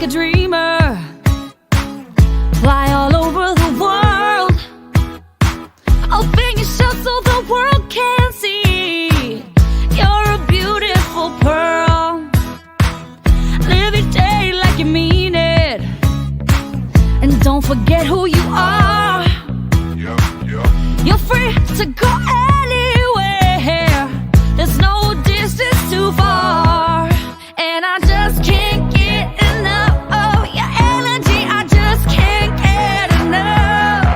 a dreamer. Fly all over the world. Open your shell so the world can see. You're a beautiful pearl. Live your day like you mean it. And don't forget who you are. You're free to go anywhere. There's no distance too far. And I just can't get enough of your energy. I just can't get enough.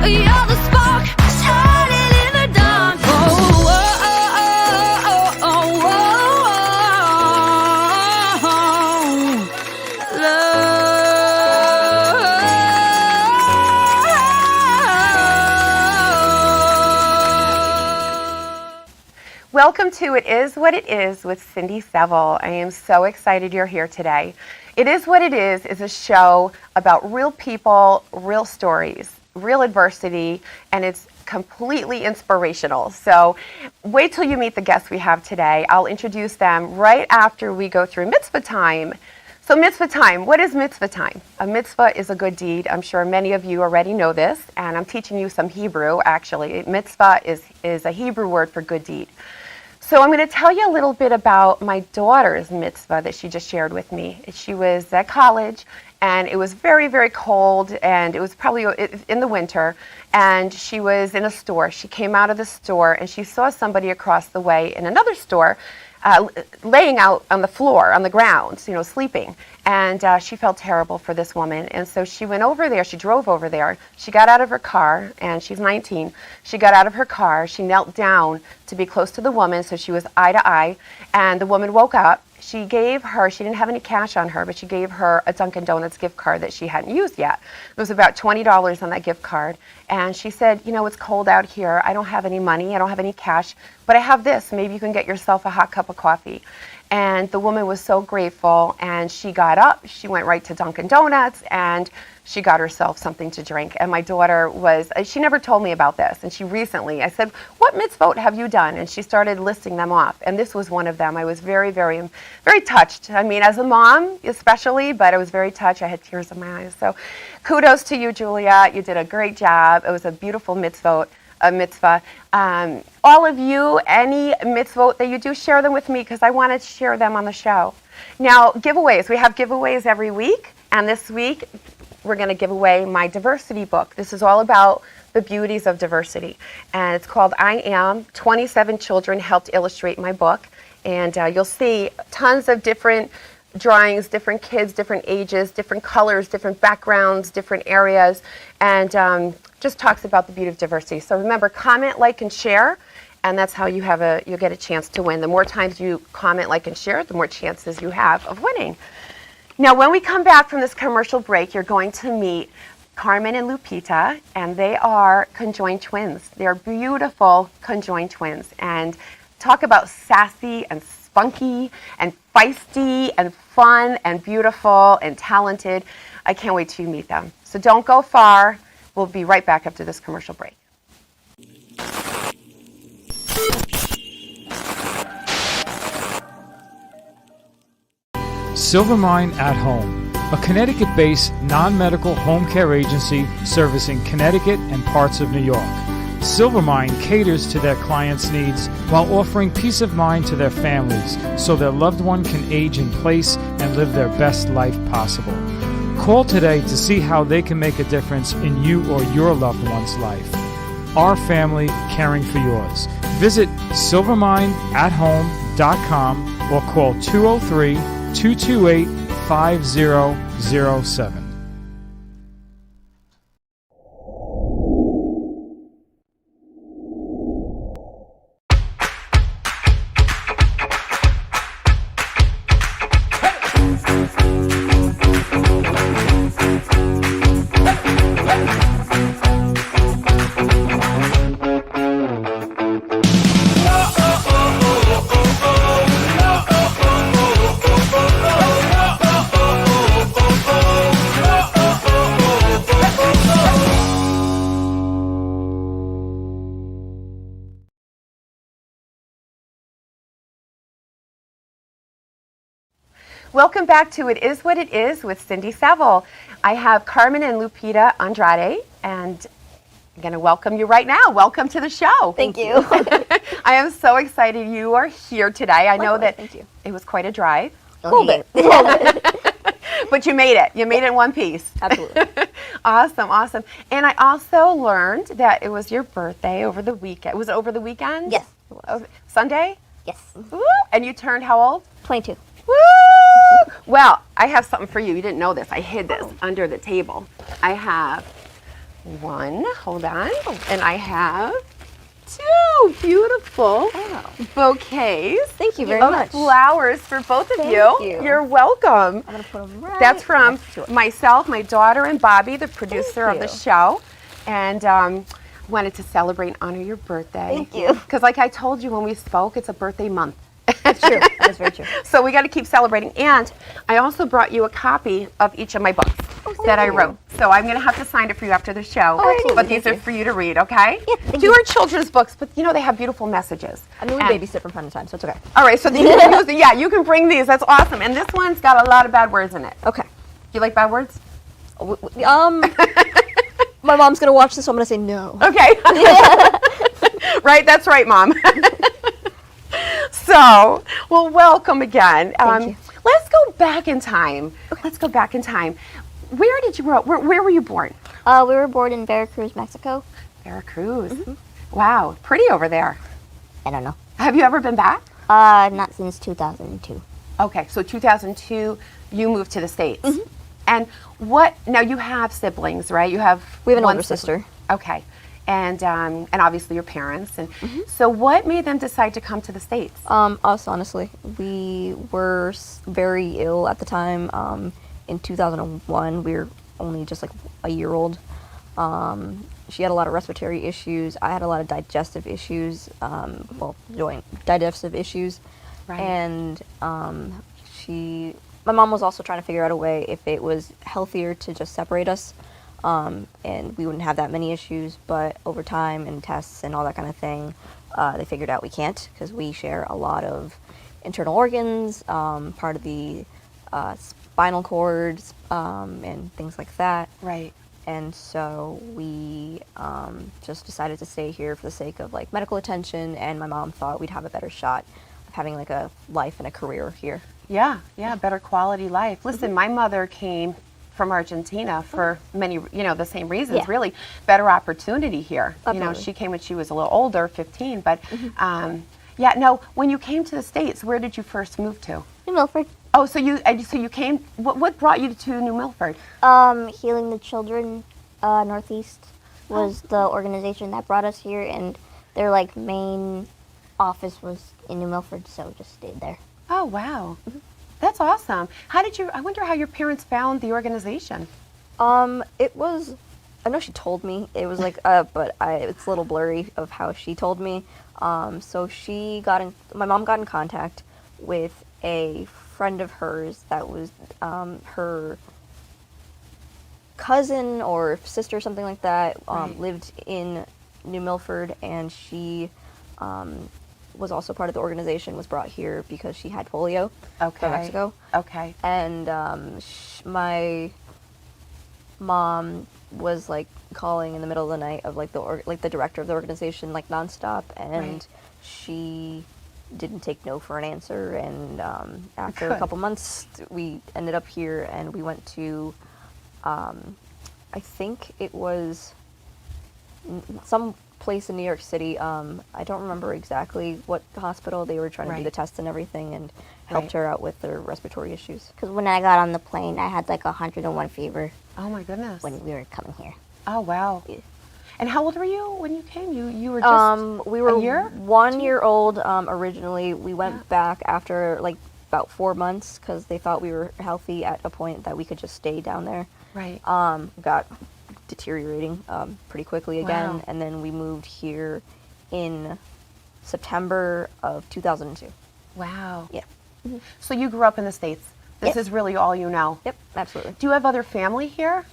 You're the spark shining in the dark. Oh, oh, oh, oh, oh, oh, oh. Love. Welcome to It Is What It Is with Cindy Seville. I am so excited you're here today. It Is What It is a show about real people, real stories, real adversity, and it's completely inspirational. So wait till you meet the guests we have today. I'll introduce them right after we go through mitzvah time. So mitzvah time, what is mitzvah time? A mitzvah is a good deed. I'm sure many of you already know this, and I'm teaching you some Hebrew, actually. Mitzvah is a Hebrew word for good deed. So I'm going to tell you a little bit about my daughter's mitzvah that she just shared with me. She was at college, and it was very, very cold, and it was probably in the winter, and she was in a store. She came out of the store, and she saw somebody across the way in another store laying out on the floor, on the ground, sleeping. And she felt terrible for this woman. And so she went over there, she drove over there, she got out of her car, and she's 19. She got out of her car, she knelt down to be close to the woman, so she was eye to eye. And the woman woke up. She didn't have any cash on her, but she gave her a Dunkin' Donuts gift card that she hadn't used yet. There was about $20 on that gift card. And she said, it's cold out here. I don't have any money. I don't have any cash, but I have this. Maybe you can get yourself a hot cup of coffee. And the woman was so grateful, and she got up, she went right to Dunkin' Donuts, and she got herself something to drink. And my daughter she never told me about this, and I said, what mitzvot have you done? And she started listing them off, and this was one of them. I was very, very, very touched. I mean, as a mom especially, but I was very touched. I had tears in my eyes. So kudos to you, Julia. You did a great job. It was a beautiful mitzvah. All of you, any mitzvot that you do, share them with me because I want to share them on the show. Now, giveaways. We have giveaways every week, and this week we're going to give away my diversity book. This is all about the beauties of diversity, and it's called I Am. 27 children helped illustrate my book, and you'll see tons of different drawings, different kids, different ages, different colors, different backgrounds, different areas, and just talks about the beauty of diversity. So remember, comment, like, and share, and that's how you'll get a chance to win. The more times you comment, like, and share, the more chances you have of winning. Now, when we come back from this commercial break, you're going to meet Carmen and Lupita, and they are conjoined twins. They're beautiful conjoined twins, and talk about sassy and spunky and feisty and fun and beautiful and talented. I can't wait till you meet them. So don't go far. We'll be right back after this commercial break. Silvermine at Home, a Connecticut-based non-medical home care agency servicing Connecticut and parts of New York. Silvermine caters to their clients' needs while offering peace of mind to their families so their loved one can age in place and live their best life possible. Call today to see how they can make a difference in you or your loved one's life. Our family caring for yours. Visit silvermineathome.com or call 203-228-5007. Welcome back to It Is What It Is with Cindy Seville. I have Carmen and Lupita Andrade, and I'm going to welcome you right now. Welcome to the show. Thank you. I am so excited you are here today. I know that Thank you. it was quite a drive, A little bit. but you made it. You made it in one piece. Absolutely. Awesome, awesome. And I also learned that it was your birthday over the weekend. Was it over the weekend? Yes, it was. Oh, Sunday? Yes. Woo! And you turned how old? 22. Woo! Well, I have something for you. You didn't know this. I hid this under the table. I have one, hold on, and I have two beautiful bouquets. Thank you very of much. flowers for both of Thank you. you. You're welcome. I'm going to put them right That's from next to it. myself, my daughter, and Bobby, the producer of the you. show. And wanted to celebrate and honor your birthday. Thank you. Because like I told you when we spoke, it's a birthday month. That's true. That is very true. So we got to keep celebrating. And I also brought you a copy of each of my books that I wrote. So I'm going to have to sign it for you after the show. absolutely. But these are for you to read, okay? Yeah, thank Two you. are children's books, but you know they have beautiful messages. I mean, we And- babysit from time to time, so it's okay. All right, so you can use it. Yeah, you can bring these. That's awesome. And this one's got a lot of bad words in it. Okay. You like bad words? My mom's going to watch this, so I'm going to say no. Okay. Right, that's right, Mom. So, well, welcome again. Thank you. Let's go back in time. Let's go back in time. Where did you grow up? Where were you born? We were born in Veracruz, Mexico. Veracruz. Wow, pretty over there. I don't know. Have you ever been back? Not since 2002. Okay, so 2002, you moved to the States. And what, now you have siblings, right? You have We have an one older sibling. sister. Okay. And obviously your parents. And so what made them decide to come to the States? Us, honestly. We were very ill at the time. In 2001, we were only just like a year old. She had a lot of respiratory issues. I had a lot of digestive issues, digestive issues. Right. And my mom was also trying to figure out a way if it was healthier to just separate us. And we wouldn't have that many issues, but over time and tests and all that kind of thing, they figured out we can't because we share a lot of internal organs, part of the spinal cords, and things like that. Right. And so we just decided to stay here for the sake of like medical attention, and my mom thought we'd have a better shot of having like a life and a career here. Yeah, better quality life. Listen, my mother came from Argentina for many, the same reasons, Yeah. really. Better opportunity here. Absolutely. She came when she was a little older, 15, but when you came to the States, where did you first move to? New Milford. Oh, so you came, what brought you to New Milford? Healing the Children Northeast was the organization that brought us here, and their like main office was in New Milford, so just stayed there. Oh, wow. That's awesome. I wonder how your parents found the organization. It was, I know she told me, it was like, it's a little blurry of how she told me. So my mom got in contact with a friend of hers that was her cousin or sister or something like that, Right. lived in New Milford, and she was also part of the organization, was brought here because she had polio Okay. from Mexico. Okay. And my mom was like calling in the middle of the night of like the director of the organization like nonstop, and Right. she didn't take no for an answer. And after Good. a couple months, we ended up here, and we went to I think it was some place in New York City. I don't remember exactly what hospital. They were trying to do Right. the tests and everything, and helped Right. her out with her respiratory issues. Because when I got on the plane, I had like 101 fever Oh, my goodness. when we were coming here. Oh, wow. Yeah. And how old were you when you came? You were just We were a year? 1 year old originally. We went back after like about 4 months because they thought we were healthy at a point that we could just stay down there. Right. Got deteriorating pretty quickly again, Wow. and then we moved here in September of 2002. Wow. Yeah. So you grew up in the States. This Yeah. is really all you know. Yep, absolutely. Do you have other family here?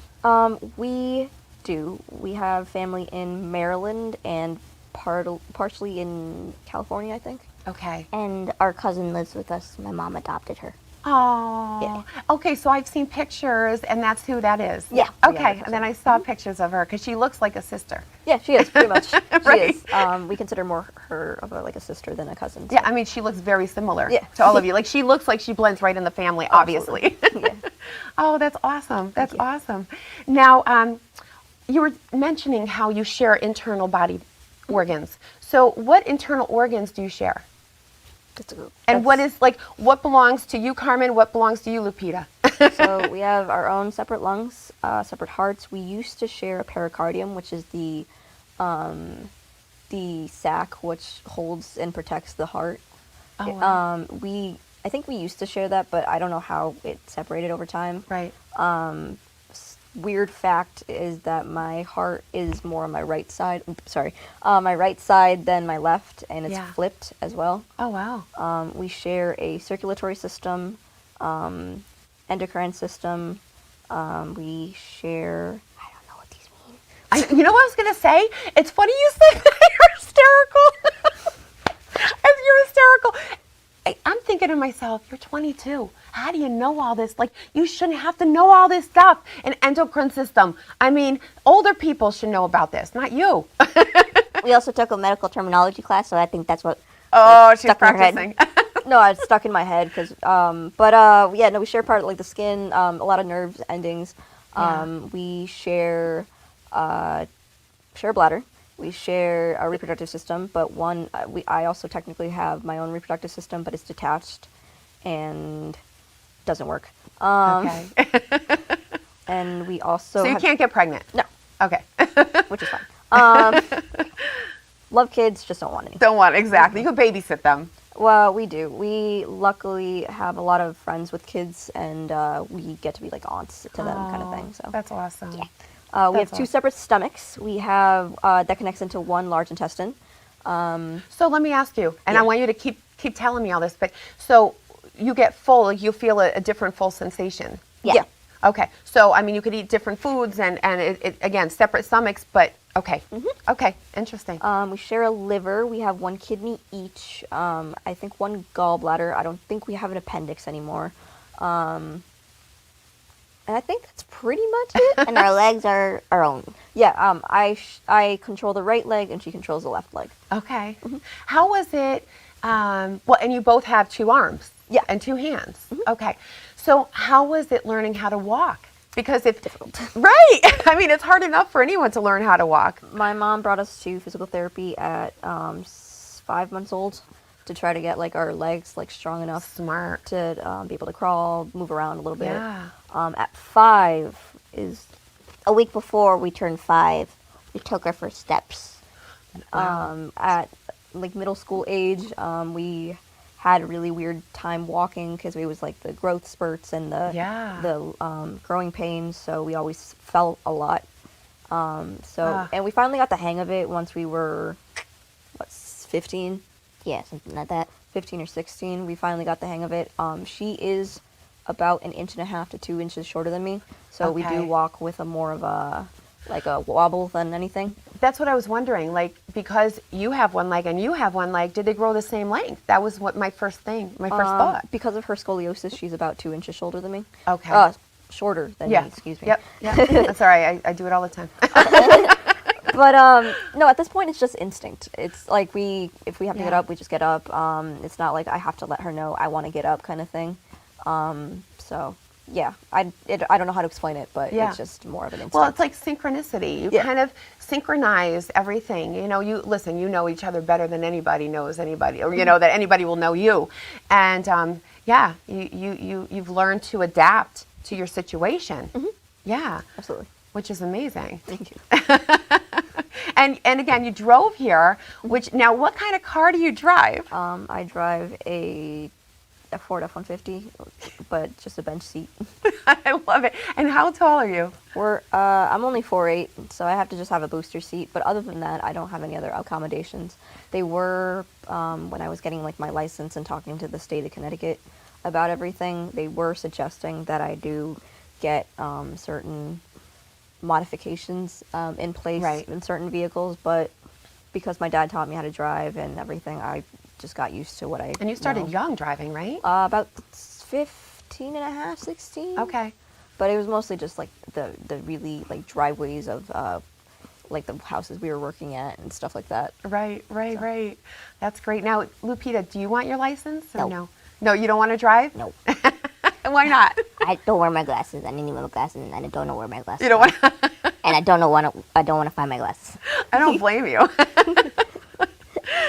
We do. We have family in Maryland and partially in California, I think. Okay. And our cousin lives with us. My mom adopted her. Oh, okay. So I've seen pictures, and that's who that is. Yeah. Okay, and then I saw pictures of her because she looks like a sister. Yeah, she is pretty much. Right. She is. We consider more her of like a sister than a cousin. So. Yeah, I mean, she looks very similar Yeah. to all of you. Like, she looks like she blends right in the family, obviously. Yeah. Oh, that's awesome. That's awesome. Now, you were mentioning how you share internal body organs. So, what internal organs do you share? And what is, like, what belongs to you, Carmen? What belongs to you, Lupita? So we have our own separate lungs, separate hearts. We used to share a pericardium, which is the sac which holds and protects the heart. Oh, wow. I think we used to share that, but I don't know how it separated over time. Right. Weird fact is that my heart is more on my right side. My right side than my left, and it's flipped as well. Oh, wow. We share a circulatory system, endocrine system. We share. I don't know what these mean. You know what I was going to say? It's funny you said that. You're hysterical. You're hysterical. I'm thinking to myself, you're 22. How do you know all this? Like, you shouldn't have to know all this stuff. An endocrine system. I mean, older people should know about this, not you. We also took a medical terminology class, so I think that's what. Oh, she's stuck in her head. practicing. No, it's stuck in my head because, we share part of like the skin, a lot of nerves endings. We share a bladder. We share a reproductive system, but I also technically have my own reproductive system, but it's detached and doesn't work. Okay. And we also So you can't get pregnant? No. Okay. Which is fine. Love kids, just don't want any. Don't want, exactly. You can babysit them. Well, we do. We luckily have a lot of friends with kids, and we get to be like aunts to them, kind of thing. So That's awesome. we have two separate stomachs. We have that connects into one large intestine. So let me ask you, and I want you to keep telling me all this, but so you get full, like you feel a different full sensation. Yeah. Okay. So, I mean, you could eat different foods and it again, separate stomachs, but okay. Okay. Interesting. We share a liver. We have one kidney each. I think one gallbladder. I don't think we have an appendix anymore. And I think that's pretty much it. And our legs are our own. Yeah, I control the right leg and she controls the left leg. Okay. How was it, well, and you both have 2 arms. Yeah. And 2 hands. Okay. So how was it learning how to walk? Because Difficult. Right. I mean, it's hard enough for anyone to learn how to walk. My mom brought us to physical therapy at 5 months old to try to get like our legs like strong enough Smart. to be able to crawl, move around a little bit. Yeah. At 5 is A week before we turned 5, we took our first steps. at like middle school age. We had a really weird time walking because it was like the growth spurts and the growing pains, so we always fell a lot. And we finally got the hang of it once we were 15? Yeah, something like that. 15 or 16. We finally got the hang of it. She is about 1.5 inches to 2 inches shorter than me, so we do walk with a more of a wobble than anything. That's what I was wondering. Like, because you have one leg and you have one leg, did they grow the same length? That was what my first thought. Because of her scoliosis, she's about 2 inches shorter than me. Okay. Shorter than Yeah. me, excuse me. Yep. That's all right. I do it all the time. But no, at this point it's just instinct. It's like if we have to get up, we just get up. It's not like I have to let her know I want to get up kind of thing. So yeah, I don't know how to explain it, but it's just more of an instinct. Well, it's like synchronicity. You kind of synchronize everything. You know, you know each other better than anybody knows anybody, or you know that anybody will know you. And you've learned to adapt to your situation. Yeah, Absolutely. which is amazing. Thank you. And again, you drove here. Which now, what kind of car do you drive? I drive a Ford F-150, but just a bench seat. I love it. And how tall are you? I'm only 4'8", so I have to just have a booster seat. But other than that, I don't have any other accommodations. They were, when I was getting like my license and talking to the state of Connecticut about everything, they were suggesting that I do get certain modifications in place in certain vehicles. But because my dad taught me how to drive and everything, I just got used to what I And you started know. young driving, right? About 15 and a half, 16. Okay. But it was mostly just like the really like driveways of like the houses we were working at and stuff like that. Right. That's great. Now, Lupita, do you want your license or No. no? No, you don't want to drive? No. Why not? I don't wear my glasses. I didn't even wear glasses, and I don't know where my glasses. You don't want. And I don't want to find my glasses. I don't blame you.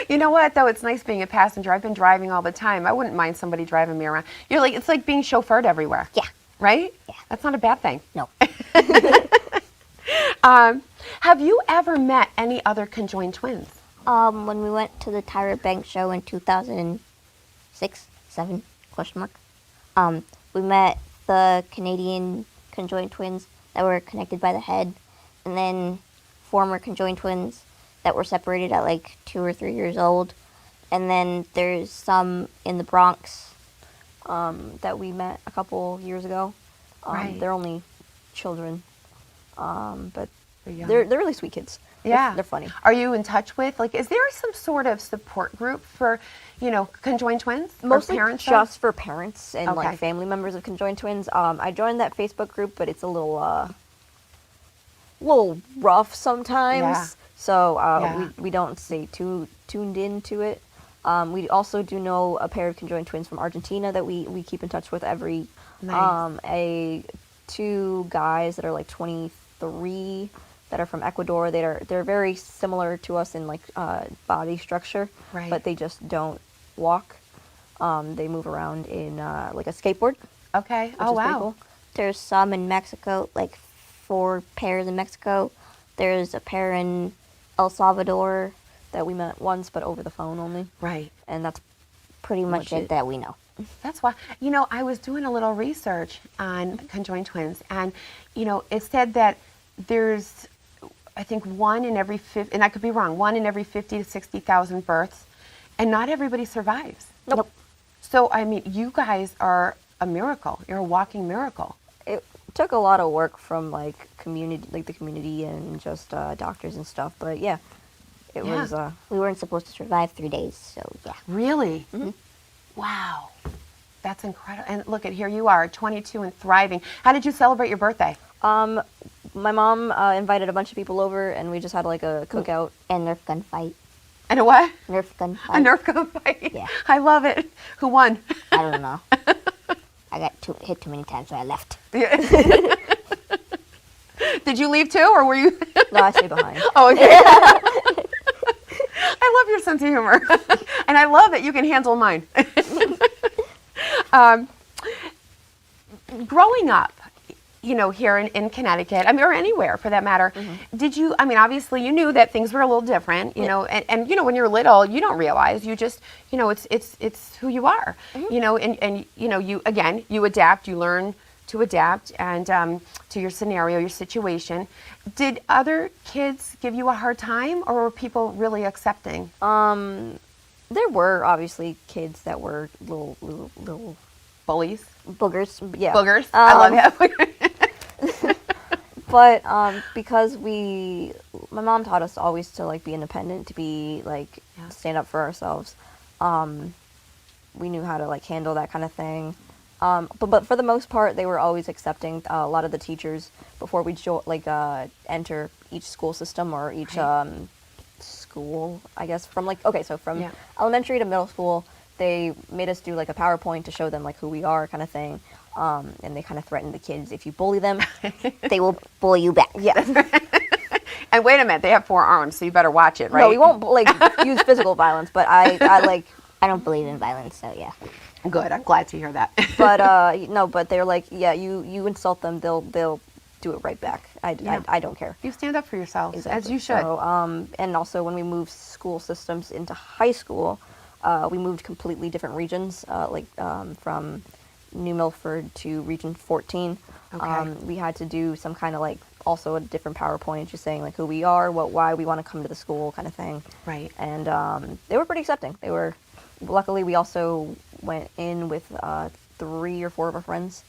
You know what, though? It's nice being a passenger. I've been driving all the time. I wouldn't mind somebody driving me around. It's like being chauffeured everywhere. Yeah. Right? Yeah. That's not a bad thing. No. Have you ever met any other conjoined twins? When we went to the Tyra Banks show in 2006, 7, question mark, we met the Canadian conjoined twins that were connected by the head, and then former conjoined twins that were separated at like 2 or 3 years old. And then there's some in the Bronx that we met a couple years ago. Right. They're only children, but young. they're really sweet kids. Yeah. They're funny. Are you in touch with, is there some sort of support group for, conjoined twins? Or Mostly parents of? just for parents and Okay. like family members of conjoined twins. I joined that Facebook group, but it's a little rough sometimes. Yeah. So Yeah. we don't stay too tuned into it. We also do know a pair of conjoined twins from Argentina that we keep in touch with every. Nice. 2 guys that are like 23 that are from Ecuador. They're very similar to us in like body structure, Right. but they just don't walk. They move around in like a skateboard. Okay. Which Oh, is pretty wow. cool. There's some in Mexico, like 4 pairs in Mexico. There's a pair in El Salvador That we met once, but over the phone only, Right. and that's pretty much it that we know. That's why, I was doing a little research on conjoined twins, and, it said that there's, I think, 1 in every 50, and I could be wrong, 1 in every 50 to 60,000 births, and not everybody survives. Nope. So, you guys are a miracle. You're a walking miracle. It took a lot of work from like the community and just doctors and stuff, but yeah, it Yeah. was. We weren't supposed to survive 3 days, so yeah. Really? Wow. That's incredible. And look at here you are, 22 and thriving. How did you celebrate your birthday? My mom invited a bunch of people over, and we just had like a cookout. And Nerf gun fight. And a what? Nerf gun A fight. Nerf gun fight. Yeah. I love it. Who won? I don't know. I got hit too many times, so I left. Did you leave too, or were you? No, I stayed behind. Oh, okay. I love your sense of humor, and I love that you can handle mine. Growing up, here in Connecticut, or anywhere for that matter, did you, obviously you knew that things were a little different, and when you're little, you don't realize, you just, it's who you are, and you adapt, you learn to adapt and to your scenario, your situation. Did other kids give you a hard time, or were people really accepting? There were obviously kids that were little Bullies? boogers. Yeah. Boogers? I love that. But because my mom taught us always to like be independent, to be like stand up for ourselves. We knew how to like handle that kind of thing. But for the most part, they were always accepting. A lot of the teachers before we enter each school system or each school, I guess from from elementary to middle school, they made us do like a PowerPoint to show them like who we are, kind of thing. And they kind of threatened the kids, if you bully them, They will bully you back. yeah. And wait a minute, they have 4 arms, so you better watch it, right? No, we won't use physical violence, but I I don't believe in violence, so yeah. Good, I'm glad to hear that. But no, but they're like, yeah, you insult them, they'll do it right back. I don't care. You stand up for yourselves, as Exactly. you should. So, and also when we moved school systems into high school, we moved completely different regions, from New Milford to Region 14. Okay. We had to do some kind of also a different PowerPoint, just saying who we are, why we want to come to the school, kind of thing. Right. And they were pretty accepting. Luckily, we also went in with 3 or 4 of our friends,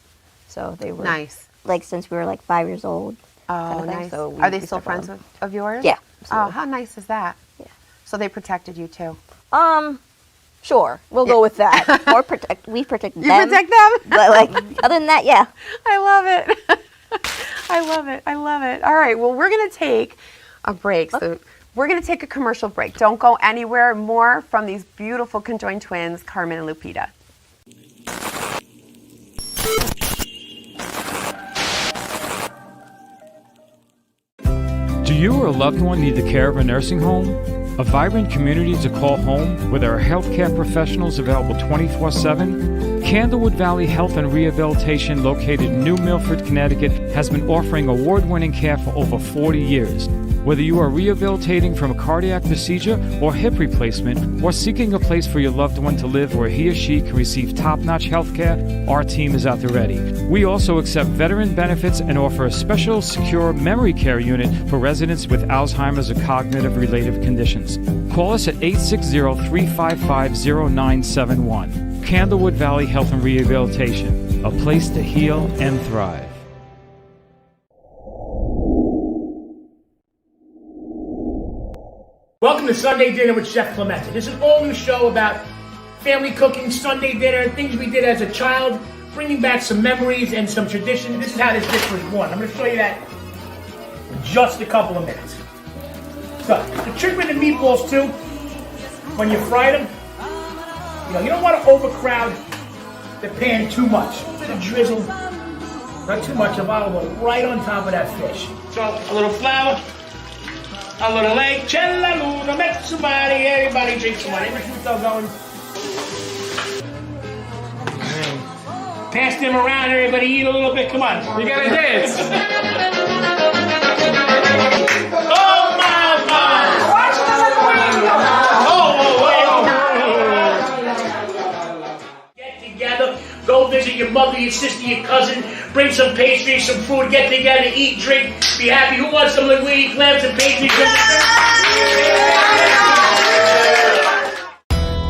so they were Nice. Since we were 5 years old. Oh, kind of thing, nice. so Are they we still stuck with friends them. of yours? Yeah. Oh, how nice is that? Yeah. So they protected you too. Sure, we'll go with that. Or we protect You them. protect them? But like, other than that, yeah. I love it. I love it. I love it. All right. Well, we're going to take a break. So we're going to take a commercial break. Don't go anywhere. More from these beautiful conjoined twins, Carmen and Lupita. Do you or a loved one need the care of a nursing home? A vibrant community to call home where there are healthcare professionals available 24/7? Candlewood Valley Health and Rehabilitation, located in New Milford, Connecticut, has been offering award-winning care for over 40 years. Whether you are rehabilitating from a cardiac procedure or hip replacement, or seeking a place for your loved one to live where he or she can receive top-notch health care, our team is at the ready. We also accept veteran benefits and offer a special secure memory care unit for residents with Alzheimer's or cognitive-related conditions. Call us at 860-355-0971. Candlewood Valley Health and Rehabilitation, a place to heal and thrive. Welcome to Sunday Dinner with Chef Clementa. This is an all-new show about family cooking, Sunday dinner, things we did as a child, bringing back some memories and some tradition. This is how this dish was born. I'm going to show you that in just a couple of minutes. So, the trick with the meatballs too, when you fry them, you don't want to overcrowd the pan too much. To drizzle, not too much of olive oil right on top of that fish. So, a little flour. A little egg, cella luna, met somebody, everybody drink some wine. Every food's all going. Pass them around, everybody eat a little bit. Come on. You gotta dance. Oh, mama! Get together, go visit your mother, your sister, your cousin, bring some pastry, some food, get together, eat, drink, be happy. Who wants some linguine, clams, and pastry?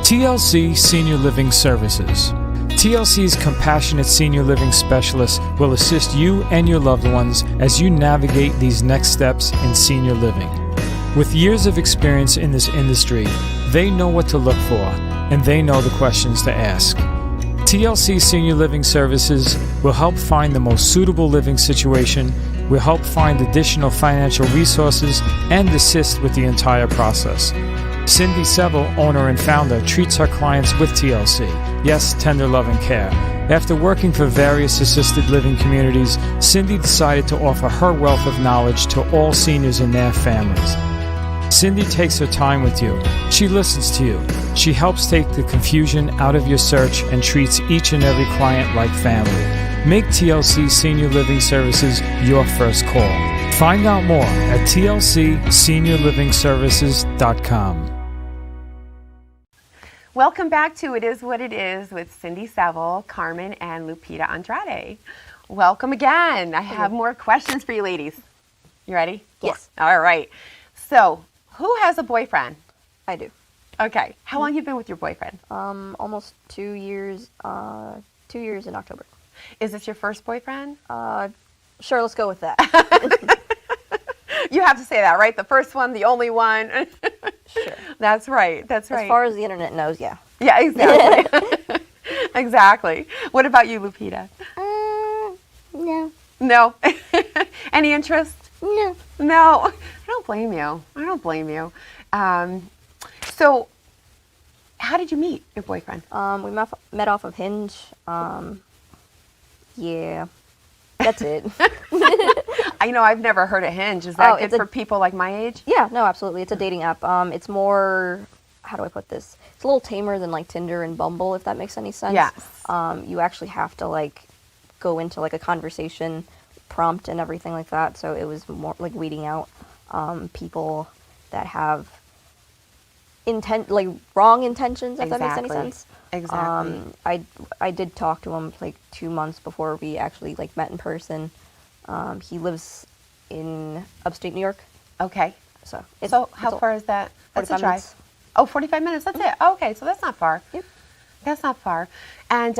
TLC Senior Living Services. TLC's compassionate senior living specialists will assist you and your loved ones as you navigate these next steps in senior living. With years of experience in this industry, they know what to look for, and they know the questions to ask. TLC Senior Living Services will help find the most suitable living situation, will help find additional financial resources, and assist with the entire process. Cindy Seville, owner and founder, treats her clients with TLC. Yes, tender love and care. After working for various assisted living communities, Cindy decided to offer her wealth of knowledge to all seniors and their families. Cindy takes her time with you. She listens to you. She helps take the confusion out of your search and treats each and every client like family. Make TLC Senior Living Services your first call. Find out more at tlcseniorlivingservices.com. Welcome back to It Is What It Is with Cindy Seville, Carmen, and Lupita Andrade. Welcome again. I have more questions for you ladies. You ready? Yes. All right. So, who has a boyfriend? I do. Okay. How long have you been with your boyfriend? Almost 2 years. 2 years in October. Is this your first boyfriend? Sure, let's go with that. You have to say that, right? The first one, the only one. Sure. That's right. That's right. As far as the internet knows, yeah. Yeah, exactly. Exactly. What about you, Lupita? No. No. Any interest? No. No. I don't blame you. I don't blame you. So, how did you meet your boyfriend? We met off of Hinge. Yeah. That's it. I've never heard of Hinge. Is that Oh, good it's a- for people like my age? Yeah, no, absolutely. It's a dating app. It's more, how do I put this? It's a little tamer than like Tinder and Bumble, if that makes any sense. Yes. You actually have to like go into like a conversation prompt and everything like that. So it was more like weeding out people that have wrong intentions, if that makes any sense. Exactly. I did talk to him like 2 months before we actually like met in person. He lives in upstate New York. Okay. So How far is that? That's a 45 drive. minutes. Oh, 45 minutes. That's it. Okay, so that's not far. Yep. That's not far. And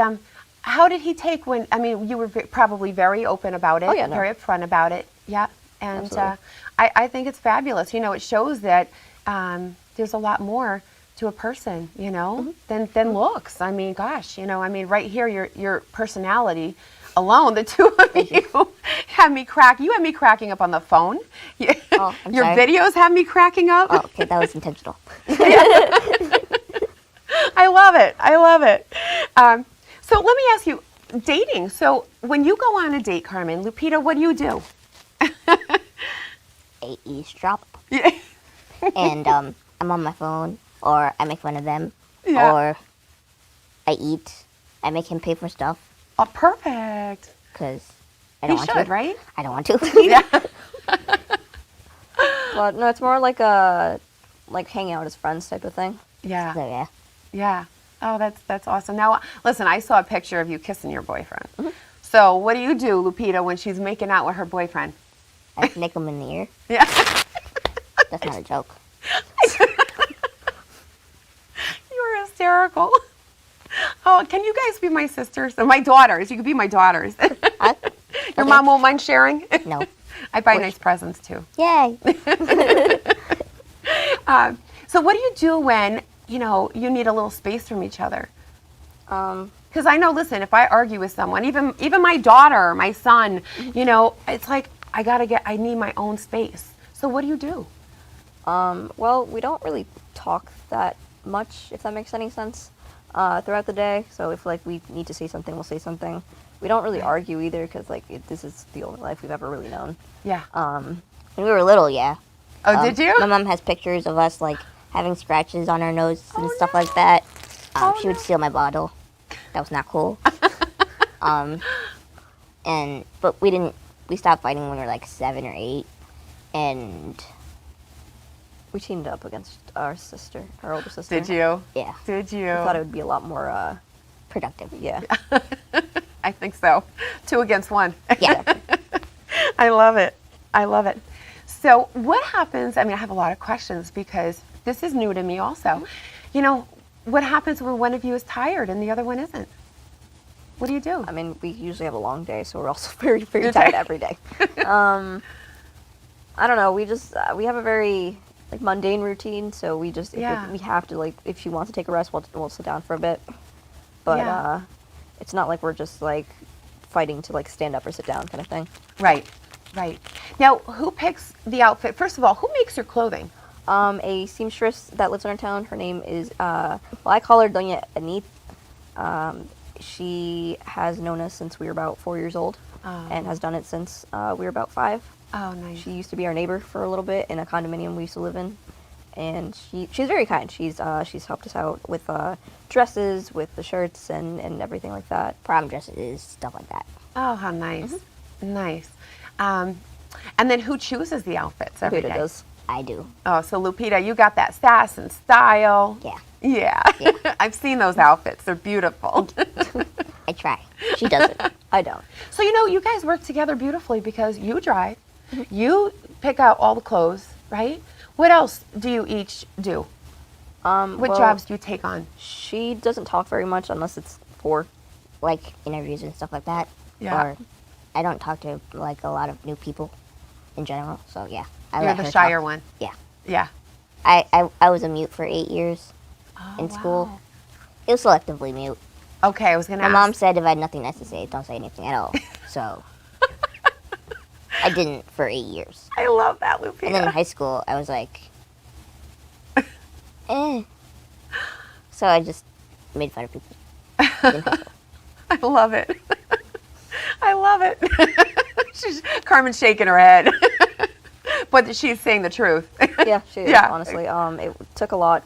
how did he take when? I mean, you were probably very open about it. Oh, yeah, no. Very upfront about it. Yeah. And Absolutely. I think it's fabulous. It shows that there's a lot more to a person, than looks. I mean, gosh, right here, your personality alone, the two of you had me cracking up on the phone. Oh, I'm Your sorry. videos have me cracking up. Oh, okay, that was intentional. I love it. So let me ask you, dating. So when you go on a date, Carmen, Lupita, what do you do? I eavesdrop, Yeah. and I'm on my phone, or I make fun of them, Yeah. or I eat. I make him pay for stuff Oh, perfect. because I You don't want should, to. right? I don't want to. Yeah. But no, it's more like a hanging out as friends type of thing. Yeah. So yeah, Yeah. Oh, that's awesome. Now, listen, I saw a picture of you kissing your boyfriend. So what do you do, Lupita, when she's making out with her boyfriend? I nick him in the ear. Yeah. That's not a joke. You're hysterical. Oh, can you guys be my sisters? Or my daughters. You could be my daughters. Huh? Your mom won't mind sharing? No. I buy nice presents too. Yay. So what do you do when, you need a little space from each other? Because I know, listen, if I argue with someone, even my daughter, my son, it's like I need my own space. So what do you do? Well, we don't really talk that much, if that makes any sense, throughout the day. So if we need to say something, we'll say something. We don't really argue either because this is the only life we've ever really known. Yeah. When we were little, yeah. Oh, did you? My mom has pictures of us having scratches on our nose and stuff like that. She would steal my bottle. That was not cool. But we stopped fighting when we were 7 or 8, and We teamed up against our older sister. Did you? yeah, Did you? I thought it would be a lot more, productive. yeah. I think so. 2 against 1. Yeah. I love it. So what happens, I have a lot of questions because this is new to me also. What happens when one of you is tired and the other one isn't? What do you do? I mean, we usually have a long day, so we're also very, very You're tired tired. every day. I don't know. We just we have a very mundane routine, so we just Yeah. we have to if she wants to take a rest, we'll sit down for a bit. But Yeah. it's not like we're just fighting to stand up or sit down kind of thing. Right. Now, who picks the outfit? First of all, who makes your clothing? A seamstress that lives in our town. Her name is I call her Doña Anit. She has known us since we were about 4 years old, and has done it since we were about 5. Oh, nice. She used to be our neighbor for a little bit in a condominium we used to live in, and she's very kind. She's helped us out with dresses, with the shirts, and everything like that. Prom dresses, stuff like that. Oh, how nice. Nice. And then who chooses the outfits every Lupita day? does. I do. Oh, so Lupita, you got that sass and style. Yeah. Yeah. I've seen those outfits. They're beautiful. I try. She doesn't. I don't. So, you guys work together beautifully because you drive, you pick out all the clothes, right? What else do you each do? What jobs do you take on? She doesn't talk very much unless it's for. Interviews and stuff like that. Yeah. Or I don't talk to a lot of new people in general. So yeah, I You're let the her shyer talk. one. Yeah. Yeah. I was a mute for 8 years in school. wow. It was selectively mute. Okay, I was going to My ask. mom said if I had nothing nice to say, don't say anything at all. So I didn't for 8 years. I love that, Lupita. And then in high school, I was eh. So I just made fun of people. In high school. I love it. I love it. Carmen's shaking her head. But she's saying the truth. Yeah, she is, Yeah. honestly. It took a lot.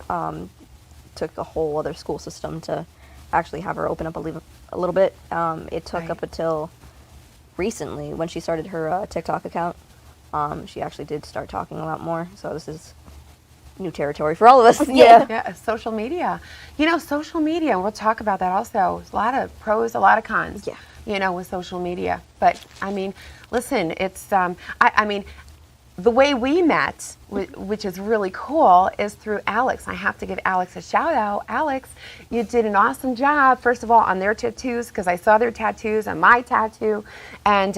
Took a whole other school system to actually have her open up a little bit. It took Right. up until recently when she started her TikTok account. She actually did start talking a lot more. So this is new territory for all of us. Yeah, social media. Social media, and we'll talk about that also. There's a lot of pros, a lot of cons. Yeah. With social media. But listen, it's the way we met, which is really cool, is through Alex. I have to give Alex a shout out. Alex, you did an awesome job, first of all, on their tattoos, because I saw their tattoos and my tattoo, and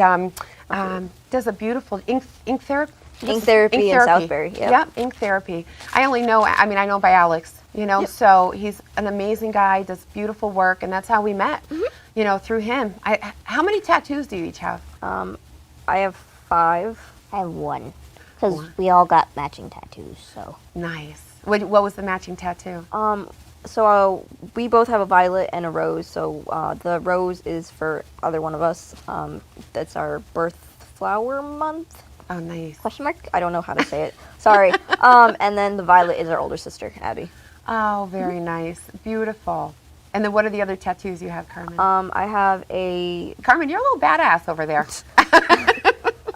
does a beautiful ink therapy. Ink therapy in Southbury, yeah. Yep, ink therapy. I only know, I know by Alex, You know, so he's an amazing guy, does beautiful work, and that's how we met. You know, through him. How many tattoos do you each have? I have 5. I have 1. Because we all got matching tattoos, so. Nice. What was the matching tattoo? So we both have a violet and a rose. So the rose is for either one of us. That's our birth flower month. Oh, nice. Question mark? I don't know how to say it. Sorry. And then the violet is our older sister, Abby. Oh, very nice. Beautiful. And then what are the other tattoos you have, Carmen? I have a. Carmen, you're a little badass over there.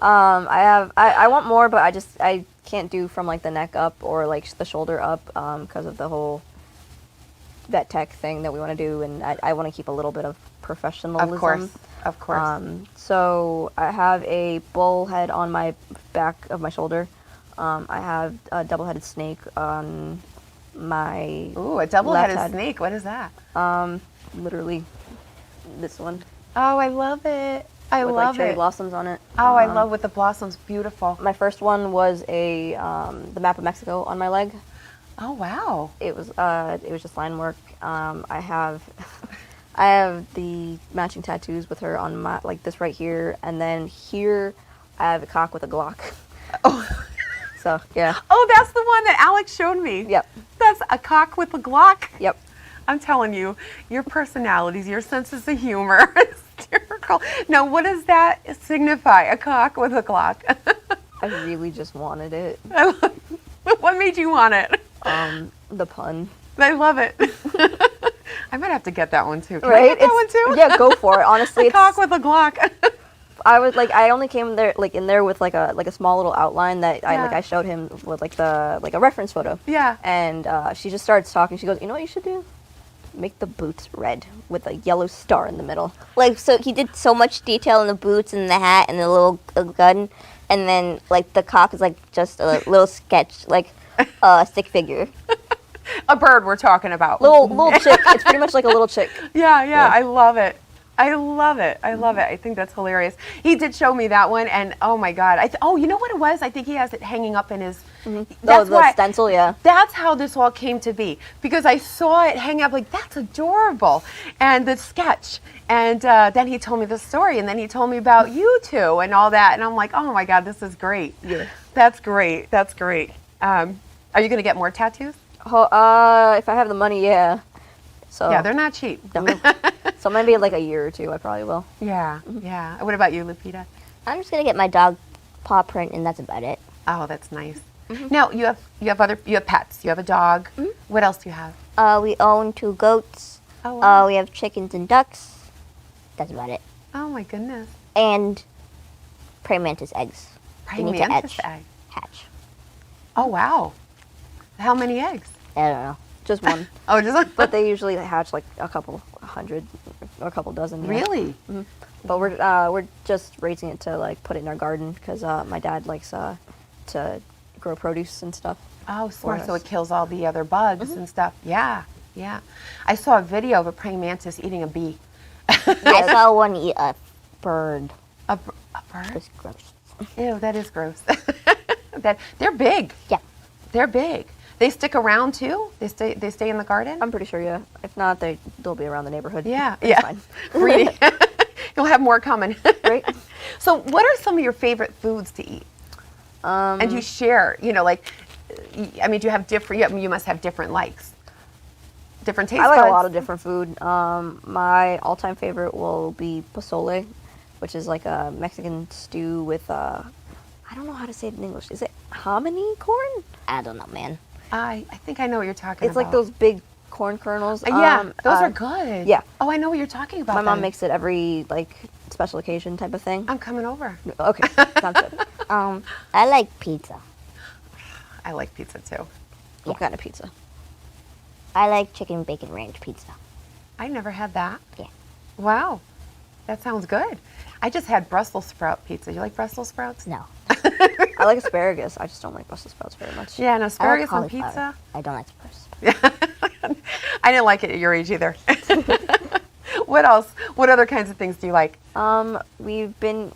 I want more, but I can't do from like the neck up or like the shoulder up because of the whole vet tech thing that we want to do, and I want to keep a little bit of professionalism. Of course. So I have a bull head on my back of my shoulder. I have a double-headed snake on my. Ooh, a double-headed left head. snake. What is that? Literally this one. Oh, I love it. I with love like cherry it. blossoms on it. Oh, I love with the blossoms. Beautiful. My first one was a the map of Mexico on my leg. Oh, wow. It was just line work. I have I have the matching tattoos with her on my like this right here, and then here I have a cock with a Glock. Oh. So yeah. Oh, that's the one that Alex showed me. Yep. That's a cock with a Glock. Yep. I'm telling you, your personalities, your senses of humor is hysterical. Now, what does that signify? A cock with a Glock. I really just wanted it. What made you want it? The pun. I love it. I might have to get that one too. Can I Right? get that one too? Yeah, go for it. Honestly, A cock with a Glock. I only came there in there with like a small little outline that I showed him with like a reference photo. Yeah. And she just starts talking. She goes, "You know what you should do? Make the boots red with a yellow star in the middle." Like, so he did so much detail in the boots and the hat and the little gun. And then, like, the cock is, like, just a little sketch, like a stick figure. A bird we're talking about. Little chick. It's pretty much like a little chick. Yeah. I love it. I love it. I think that's hilarious. He did show me that one, and oh my God. You know what it was? I think he has it hanging up in his. That's The why, stencil, yeah. That's how this all came to be, because I saw it hang up like, that's adorable, and the sketch, and then he told me the story, and then he told me about you two and all that, and I'm like, oh my God, this is great. Yeah. That's great. That's great. Are you gonna get more tattoos? If I have the money, yeah. So Yeah, they're not cheap. So maybe in like a year or 2, I probably will. Yeah. What about you, Lupita? I'm just going to get my dog paw print, and that's about it. Oh, that's nice. Now you have pets. You have a dog. What else do you have? We own 2 goats. Oh, wow. We have chickens and ducks. That's about it. Oh my goodness. And praying mantis eggs. They Praying need to mantis egg. hatch. Oh wow. How many eggs? I don't know. Just one. Oh, just But they usually hatch like a couple 100 or a couple dozen. Yeah. really? But we're just raising it to like put it in our garden because my dad likes to grow produce and stuff. Oh, smart. for So us. it kills all the other bugs and stuff. Yeah. I saw a video of a praying mantis eating a bee. I saw one eat a bird. A bird? It's gross. Ew, that is gross. They're big. Yeah. They're big. They stick around too. They stay in the garden. I'm pretty sure, yeah. If not, they'll be around the neighborhood. Yeah. It's Yeah. fine. Greedy. You'll have more coming. Right? So, what are some of your favorite foods to eat? And do you share? You know, like, I mean, do you have different? You must have different likes, different taste I like buds. a lot of different food. My all-time favorite will be pozole, which is like a Mexican stew with I don't know how to say it in English. Is it hominy corn? I don't know, man. I think I know what you're talking It's about. like those big corn kernels. Yeah, those are good. yeah. Oh, I know what you're talking about. My mom then. makes it every like special occasion type of thing. I'm coming over. Okay, sounds good. I like pizza. I like pizza too. What kind of pizza? I like chicken bacon ranch pizza. I never had that. Yeah. Wow, that sounds good. I just had Brussels sprout pizza. You like Brussels sprouts? No. I like asparagus. I just don't like Brussels sprouts very much. Yeah, and I like asparagus on cauliflower. pizza. I don't like spruce. I didn't like it at your age either. What else? What other kinds of things do you like? We've been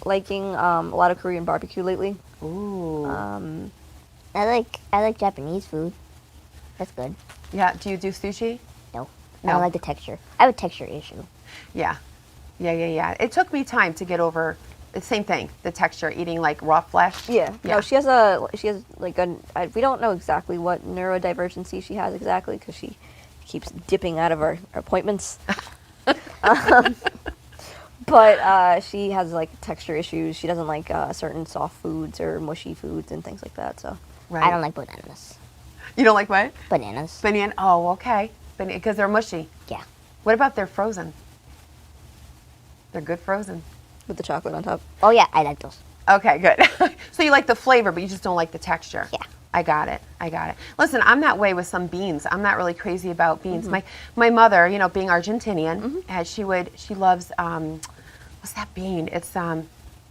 liking a lot of Korean barbecue lately. Ooh. I like Japanese food. That's good. Yeah. Do you do sushi? No. I No. don't like the texture. I have a texture issue. Yeah. Yeah. It took me time to get over the same thing, the texture, eating like raw flesh. Yeah. Yeah. No, she has like we don't know exactly what neurodivergency she has exactly because she keeps dipping out of our appointments. But she has like texture issues. She doesn't like certain soft foods or mushy foods and things like that. So Right. I don't like bananas. You don't like what? Bananas. Banana. Oh, okay. Because they're mushy. Yeah. What about they're frozen? They're good frozen. with the chocolate on top. Oh yeah, I like those. Okay, good. So you like the flavor, but you just don't like the texture. Yeah. I got it. Listen, I'm that way with some beans. I'm not really crazy about beans. My mother, you know, being Argentinian, she loves what's that bean? It's oh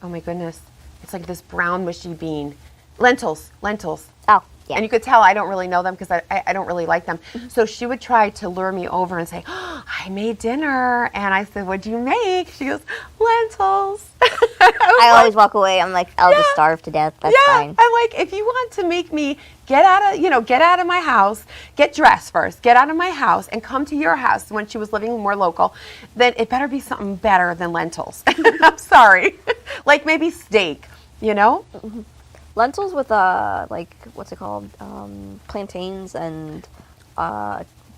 my goodness, it's like this brown mushy bean, lentils. Oh yeah. And you could tell I don't really know them because I don't really like them. So she would try to lure me over and say, oh, I made dinner. And I said, what'd you make? She goes, lentils. I always walk away. I'm like, I'll just starve to death. That's fine. I'm like, if you want to make me get out of my house, get dressed first, get out of my house and come to your house when she was living more local, then it better be something better than lentils. I'm sorry. Like maybe steak, you know? Lentils with like what's it called? Plantains and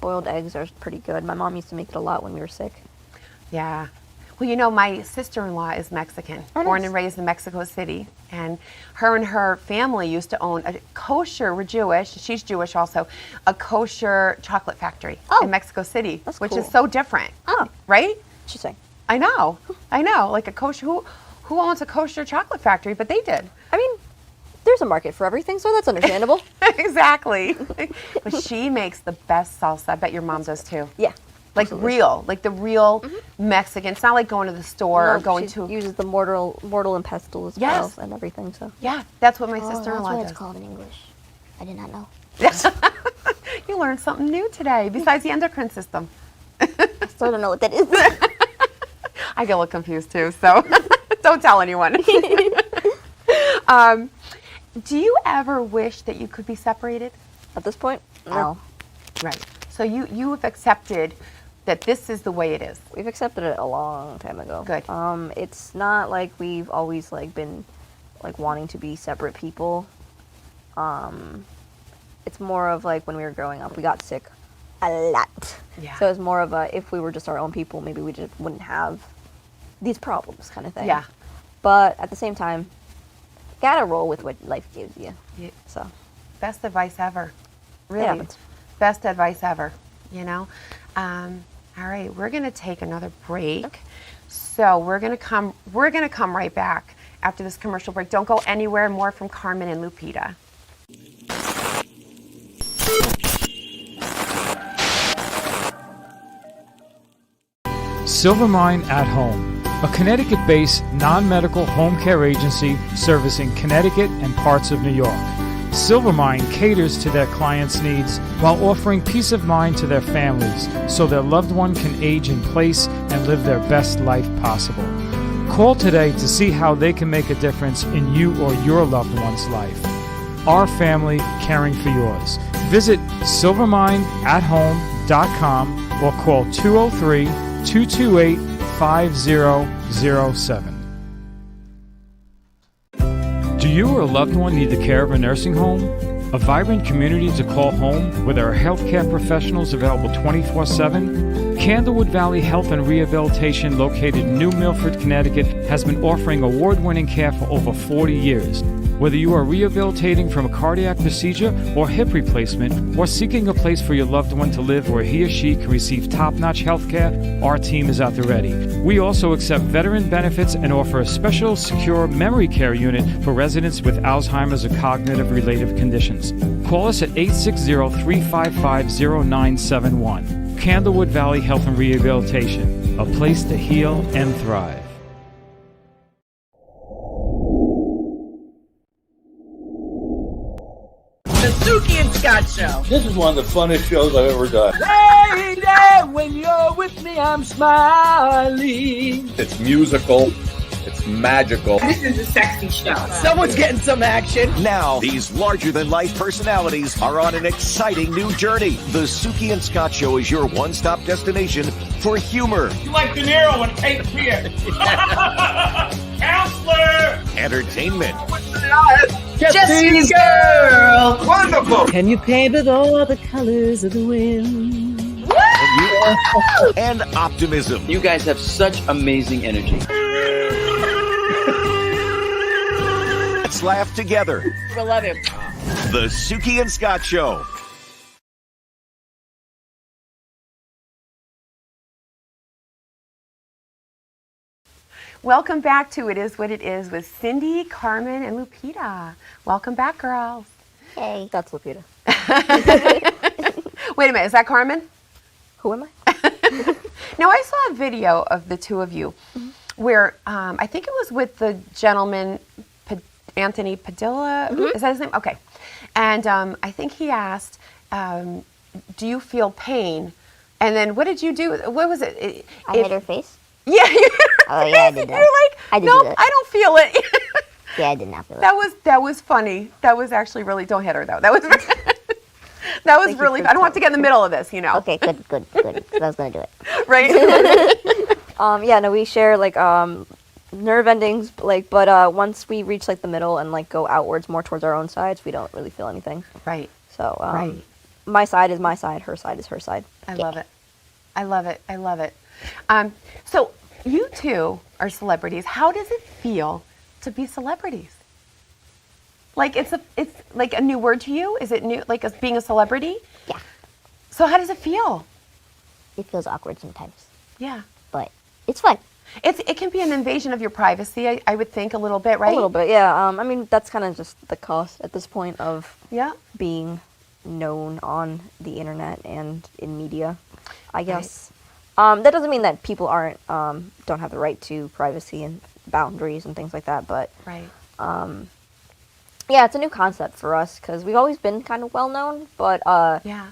boiled eggs are pretty good. My mom used to make it a lot when we were sick. Yeah. Well, you know, my sister-in-law is Mexican, born and raised in Mexico City. And her family used to own a kosher, we're Jewish, she's Jewish also, a kosher chocolate factory in Mexico City, which cool. is so different. Oh. Right? Interesting. I know. Like a kosher, who owns a kosher chocolate factory? But they did. I mean, there's a market for everything, so that's understandable. Exactly. But she makes the best salsa. I bet your mom does too. Yeah. Like the real Mexican. It's not like going to the store or going she to. uses the mortal and pestle as well and everything. So Yeah, that's what my Oh, that's sister-in-law what does. it's called in English. I did not know. You learned something new today, besides the endocrine system. I still don't know what that is. I get a little confused too, so don't tell anyone. Do you ever wish that you could be separated? at this point, No. Right. So you have accepted that this is the way it is. we've accepted it a long time ago. Good. It's not like we've always like been like wanting to be separate people. It's more of like when we were growing up, we got sick a lot. Yeah. So it's more of a if we were just our own people, maybe we just wouldn't have these problems kind of thing. Yeah. But at the same time, gotta roll with what life gives you. Yeah. So Best advice ever. Really. happens. Best advice ever. You know. All right, we're gonna take another break. So we're gonna come right back after this commercial break. Don't go anywhere. More from Carmen and Lupita. Silvermine at Home, a Connecticut-based non-medical home care agency servicing Connecticut and parts of New York. Silvermine caters to their clients' needs while offering peace of mind to their families so their loved one can age in place and live their best life possible. Call today to see how they can make a difference in you or your loved one's life. Our family caring for yours. Visit silvermineathome.com or call 203-228-5007. Do you or a loved one need the care of a nursing home? A vibrant community to call home where there are healthcare professionals available 24/7? Candlewood Valley Health and Rehabilitation, located in New Milford, Connecticut, has been offering award-winning care for over 40 years. Whether you are rehabilitating from a cardiac procedure or hip replacement, or seeking a place for your loved one to live where he or she can receive top-notch health care, our team is at the ready. We also accept veteran benefits and offer a special secure memory care unit for residents with Alzheimer's or cognitive-related conditions. Call us at 860-355-0971. Candlewood Valley Health and Rehabilitation, a place to heal and thrive. The Suki and Scott Show. This is one of the funnest shows I've ever done. Lady, when you're with me, I'm smiling. It's musical. It's magical. This is a sexy show. Someone's getting some action. Now, these larger-than-life personalities are on an exciting new journey. The Suki and Scott Show is your one-stop destination for humor, You like De Niro and Cape Fear. Counselor! entertainment, Jesse's girl. Wonderful. Can you paint with all the colors of the wind? and optimism. You guys have such amazing energy. Let's laugh together. I love him. The Suki and Scott Show. Welcome back to It Is What It Is with Cindy, Carmen, and Lupita. Welcome back, girls. Hey. That's Lupita. Wait a minute, is that Carmen? Who am I? No, I saw a video of the two of you where I think it was with the gentleman, Anthony Padilla. Is that his name? Okay. And I think he asked, do you feel pain? And then what did you do? What was it? I hit her face. Yeah. Oh, yeah, I did that. You're like, I did nope, do that. I don't feel it. Yeah, I did not feel it. That was funny. That was actually really, don't hit her though. That was that was really, I don't want to get in the middle of this, you know. Okay, good. 'Cause I was going to do it. Right? Yeah, no, we share like nerve endings, like, but once we reach like the middle and like go outwards more towards our own sides, we don't really feel anything. Right. So Right. my side is my side, her side is her side. I love it. I love it. I love it. So you two are celebrities. How does it feel to be celebrities? Like it's like a new word to you? Is it new, like as being a celebrity? Yeah. So how does it feel? It feels awkward sometimes, Yeah. but it's fun. It can be an invasion of your privacy, I would think, a little bit, right? A little bit, yeah. I mean, that's kind of just the cost at this point of Yeah. being known on the internet and in media, I guess. That doesn't mean that people don't have the right to privacy and boundaries and things like that, but Right. yeah, it's a new concept for us because we've always been kind of well known, but Yeah.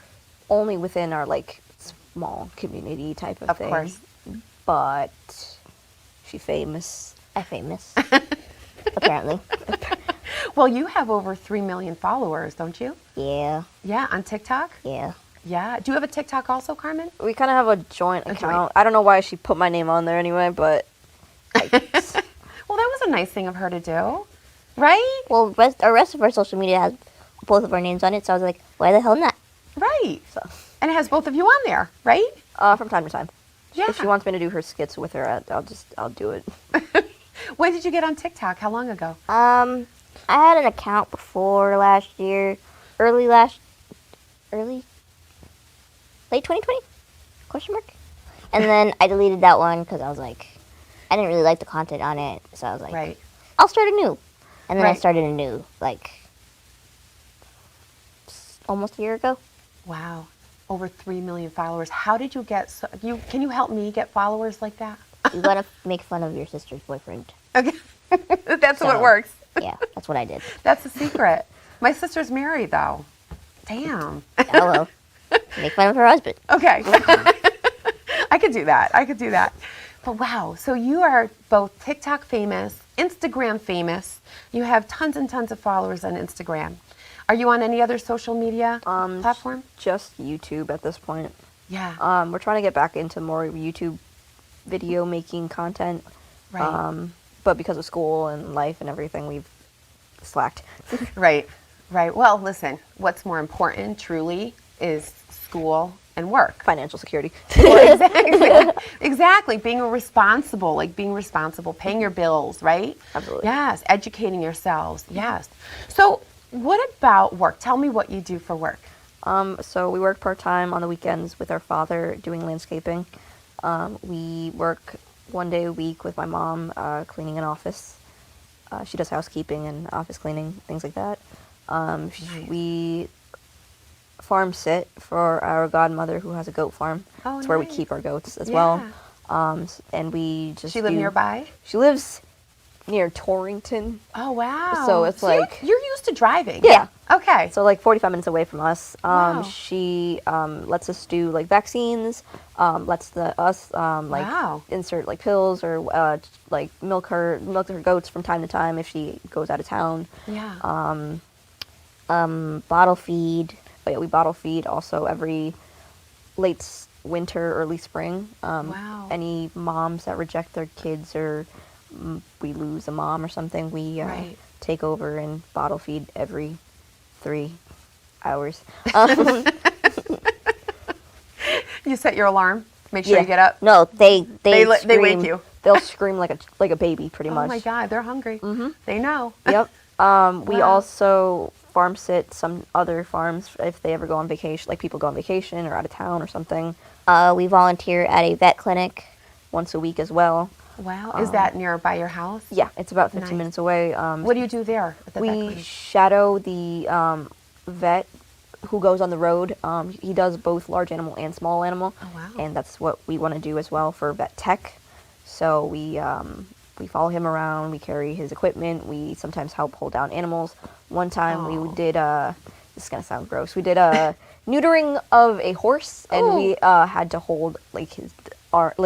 only within our like small community type of thing. course. But she famous. I'm famous. Apparently. Well, you have over 3 million followers, don't you? Yeah. Yeah, on TikTok? Yeah. Yeah. Do you have a TikTok also, Carmen? We kind of have a joint account. I don't know why she put my name on there anyway, but Well, that was a nice thing of her to do, right? Well, the rest of our social media has both of our names on it, so I was like, why the hell not? Right. So. And it has both of you on there, right? From time to time. Yeah. If she wants me to do her skits with her, I'll do it. When did you get on TikTok? How long ago? I had an account before last year, late 2020? Question mark? And then I deleted that one because I was like, I didn't really like the content on it, so I was like, Right. I'll start anew. And then I Right. started anew, like, almost a year ago. Wow. Over 3 million followers. How did you get can you help me get followers like that? You gotta make fun of your sister's boyfriend. Okay. That's how it So- works. Yeah, that's what I did. That's the secret. My sister's married though. Damn. Oh well, make fun of her husband. Okay. I could do that. But wow, so you are both TikTok famous, Instagram famous. You have tons and tons of followers on Instagram. Are you on any other social media platform? Just YouTube at this point. Yeah. We're trying to get back into more YouTube video making content. Right. But because of school and life and everything, we've slacked. Right. Well, listen, what's more important truly is school and work. Financial security. Exactly. Being responsible, paying your bills, right? Absolutely. Yes. Educating yourselves. Yes. So what about work? Tell me what you do for work. So we work part-time on the weekends with our father doing landscaping. We work 1 day a week with my mom cleaning an office. She does housekeeping and office cleaning, things like that. Nice. We farm sit for our godmother who has a goat farm. Oh, It's where we nice. keep our goats as Yeah. well. And we just She live nearby? She lives near Torrington. Oh, wow. So it's you're- like- you're used to driving. Yeah. Okay. So like 45 minutes away from us. Wow. She lets us do like vaccines, lets us like Wow. insert like pills or like milk her goats from time to time if she goes out of town. Yeah. Bottle feed. But yeah, we bottle feed also every winter, early spring. Wow. Any moms that reject their kids or we lose a mom or something, we Right. take over and bottle feed every 3 hours. You set your alarm. Make sure you get up. No, they They wake scream. you. They'll scream like a baby, pretty Oh much. my God, they're hungry. Mm-hmm. They know. Yep. We Wow. also farm sit some other farms if they ever go on vacation, like people go on vacation or out of town or something. We volunteer at a vet clinic. Once a week as well. Wow. Is that nearby your house? Yeah, it's about 15 Nice. minutes away. What do you do there at the vet we clinic? shadow the vet who goes on the road. He does both large animal and small animal. Oh, wow. And that's what we want to do as well for vet tech. So we follow him around. We carry his equipment. We sometimes help hold down animals. One time we did this is gonna sound gross. We did a neutering of a horse, and we had to hold like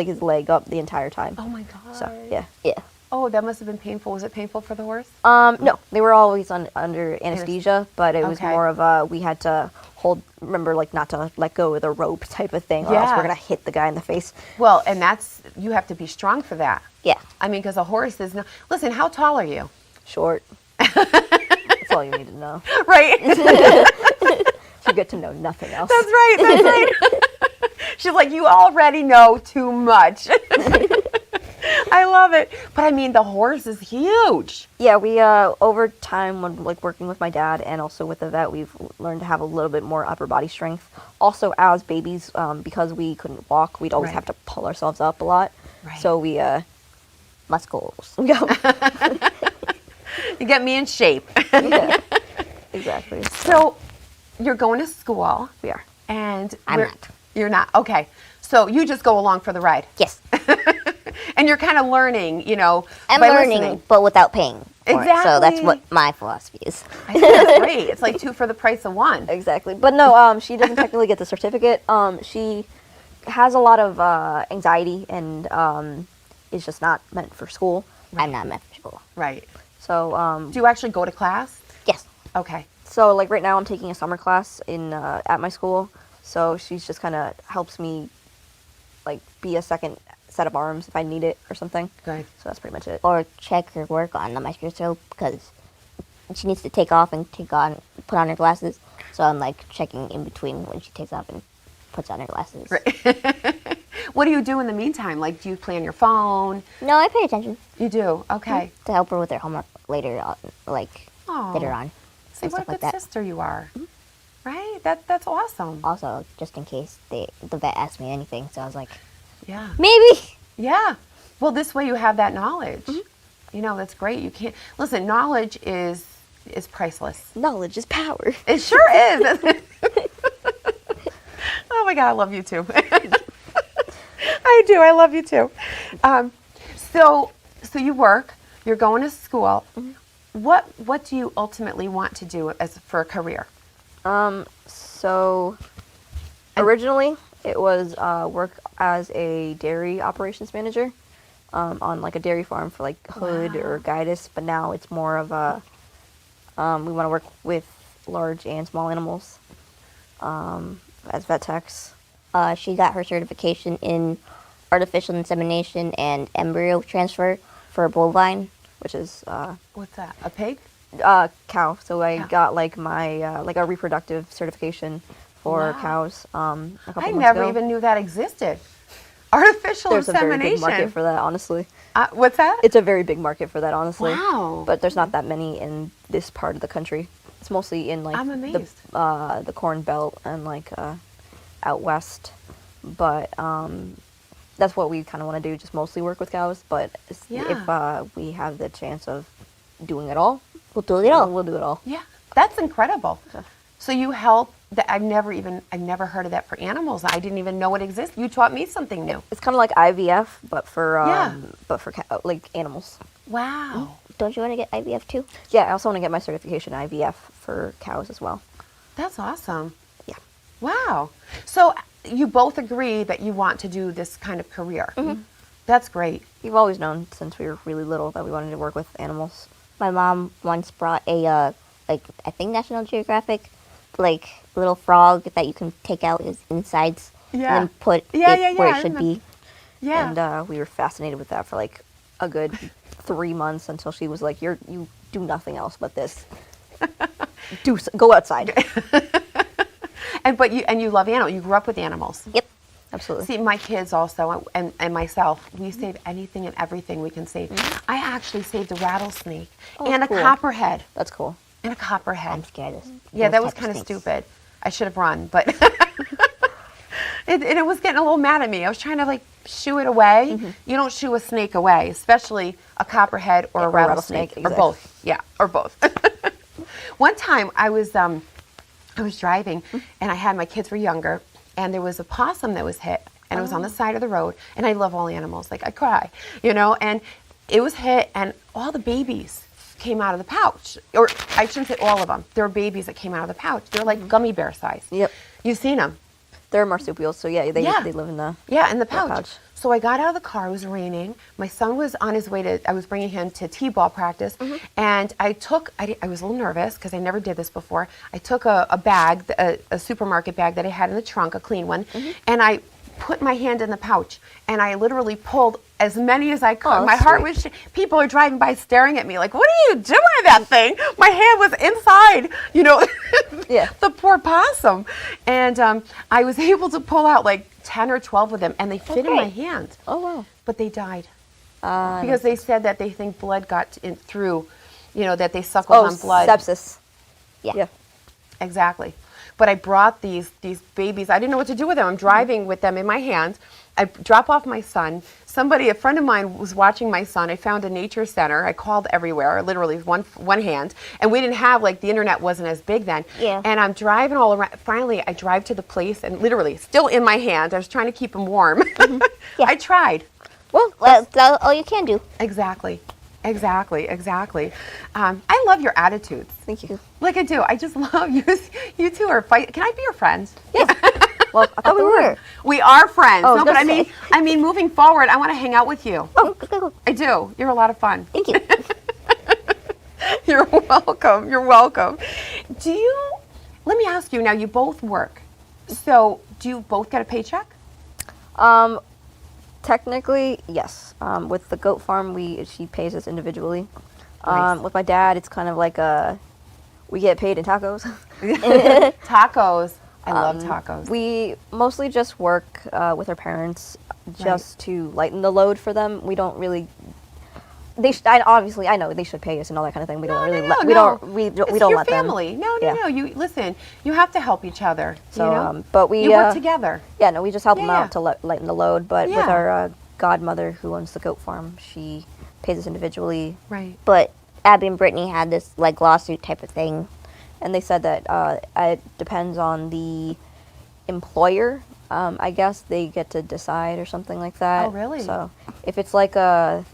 his leg up the entire time. Oh my God. So yeah. Oh, that must have been painful. Was it painful for the horse? No, they were always under anesthesia, but it was Okay. more of we had to remember like not to let go of the rope type of thing, or else Yeah. we're gonna hit the guy in the face. Well, and you have to be strong for that. Yeah. I mean, because a horse is no. Listen, how tall are you? Short. That's all you need to know. Right. You get to know nothing else. That's right. That's right. She's like, you already know too much. I love it. But I mean, the horse is huge. Yeah, we over time when like working with my dad and also with the vet, we've learned to have a little bit more upper body strength. Also, as babies, because we couldn't walk, we'd always Right. have to pull ourselves up a lot. Right. So we Muscles. You get me in shape. yeah, exactly. So you're going to school, We are. and I'm not. You're not. Okay. So you just go along for the ride. Yes. And you're kind of learning, I'm by learning, listening. but without paying for it. So that's Exactly. what my philosophy is. I think that's great. It's like 2 for the price of 1. Exactly. But no, she doesn't technically get the certificate. She has a lot of anxiety and is just not meant for school. I'm not meant for school. Right. So Do you actually go to class? Yes. Okay. so like right now I'm taking a summer class in at my school. So she's just kind of helps me like be a second set of arms if I need it or something. Good. So that's pretty much it. Or check her work on the microscope because she needs to take off and put on her glasses. So I'm like checking in between when she takes off and puts on her glasses. What do you do in the meantime? Like, do you play on your phone? No, I pay attention You do? Okay. to help her with her homework later on, later on. See, and what a stuff like good that. sister you are. Right? That's awesome. Also, just in case the vet asked me anything, so I was like, Yeah. maybe. Yeah. Well, this way you have that knowledge. That's great. You can't listen. Knowledge is priceless. Knowledge is power. It sure is. Oh my God, I love you too. I do. I love you too. So you work. You're going to school. What do you ultimately want to do for a career? So originally it was work as a dairy operations manager on like a dairy farm for like Hood or Guidus, but now it's more of a we want to work with large and small animals as vet techs. She got her certification in artificial insemination and embryo transfer for bovine. Which is What's that? A pig? cow. So I Cow. got like my like a reproductive certification for cows a couple I months never ago. even knew that existed. Artificial There's a very insemination. big market for that, honestly. What's that? It's a very big market for that, honestly. Wow. But there's not that many in this part of the country. It's mostly in like I'm amazed. the Corn Belt and like out west. But that's what we kind of want to do, just mostly work with cows. But if we have the chance of doing it all, We'll do it all. we'll do it all. Yeah, that's incredible. So you help. I've never heard of that for animals. I didn't even know it existed. You taught me something new. It's kind of like IVF, but for Yeah. like animals. Wow. Don't you want to get IVF too? Yeah, I also want to get my certification in IVF for cows as well. That's awesome. Yeah. Wow. So you both agree that you want to do this kind of career. That's great. We've always known since we were really little that we wanted to work with animals. My mom once brought a I think National Geographic, like little frog that you can take out his insides and then put it where it should be. Yeah. And we were fascinated with that for like a good 3 months until she was like, you do nothing else but this. Go outside. But you love animals. You grew up with animals. Yep. Absolutely. See, my kids also, and myself, we save anything and everything we can save. I actually saved a rattlesnake and a cool. copperhead. That's cool. And a copperhead. I'm scared of Yeah, those that was type kind of snakes. stupid. I should have run, but it was getting a little mad at me. I was trying to like shoo it away. You don't shoo a snake away, especially a copperhead or a rattlesnake, or exactly. both. Yeah, or both. One time I was driving and I had my kids were younger and there was a possum that was hit and it was on the side of the road and I love all animals, like I cry, and it was hit and all the babies came out of the pouch, or I shouldn't say all of them. There were babies that came out of the pouch. They're like gummy bear size. Yep. You've seen them. They're marsupials, so yeah, they live in the in the pouch. So I got out of the car. It was raining. My son was on his way I was bringing him to t-ball practice, and I was a little nervous because I never did this before. I took a bag, a supermarket bag that I had in the trunk, a clean one, and I put my hand in the pouch, and I literally pulled as many as I could. Oh, my heart was, people are driving by staring at me like, what are you doing with that thing? My hand was inside, the poor possum. And I was able to pull out like 10 or 12 of them, and they fit in my hand. Oh, wow. But they died. Because they said that they think blood got in through, that they suckled on blood. Sepsis. Yeah. Exactly. But I brought these babies. I didn't know what to do with them. I'm driving with them in my hand. I drop off my son. A friend of mine was watching my son. I found a nature center. I called everywhere, literally one hand. And we didn't have, the internet wasn't as big then. Yeah. And I'm driving all around. Finally, I drive to the place and literally still in my hand. I was trying to keep him warm. Yeah. I tried. Well, that's all you can do. Exactly. I love your attitudes. Thank you. Like I do. I just love you. You two are fight. Can I be your friend? Yes. Well, I thought we were. We are friends. Oh, No, but okay. I mean, moving forward, I want to hang out with you. Oh, go. I do. You're a lot of fun. Thank you. You're welcome. You're welcome. Let me ask you now, you both work. So do you both get a paycheck? Technically, yes. With the goat farm, she pays us individually. Nice. With my dad, it's kind of like we get paid in tacos. Tacos. I love tacos. We mostly just work with our parents just to lighten the load for them. We don't really. I know they should pay us and all that kind of thing. We don't really. We don't It's your let family. them. No. You listen. You have to help each other. So, but we you work together. Yeah, no, we just help them Yeah. out to lighten the load. But with Yeah. our godmother who owns the goat farm, she pays us individually. Right. But Abby and Brittany had this lawsuit type of thing. And they said that it depends on the employer. I guess they get to decide or something like that. Oh, really? So if it's like a